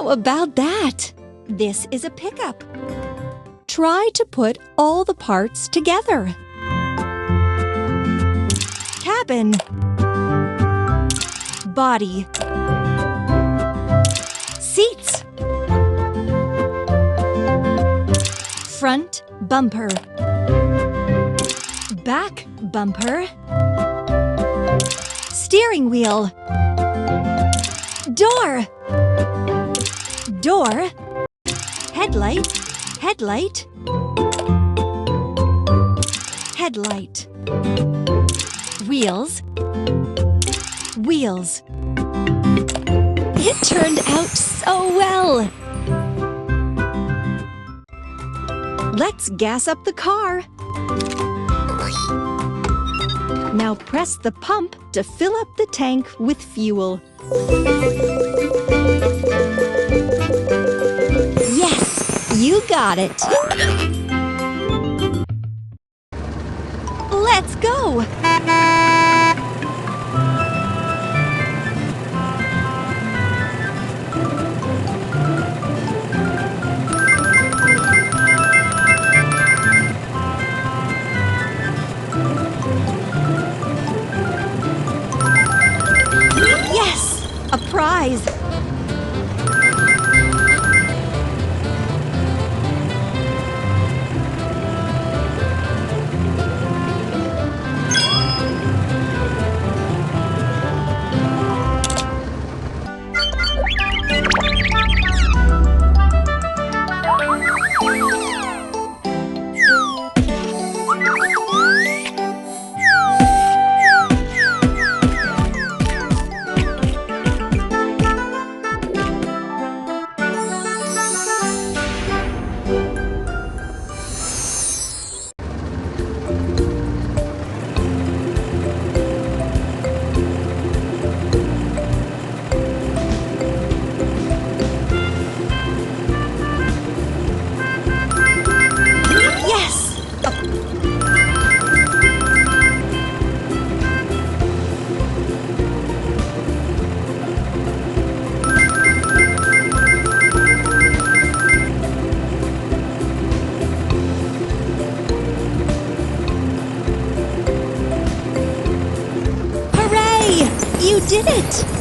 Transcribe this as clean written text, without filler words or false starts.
How about that? This is a pickup. Try to put all the parts together. Cabin, body, seats, front bumper, back bumper, steering wheel, door, headlight, headlight, headlight, wheels, wheels. It turned out so well! Let's gas up the car. Now press the pump to fill up the tank with fuel. Yes, you got it! Let's go! Yes! A prize! You did it!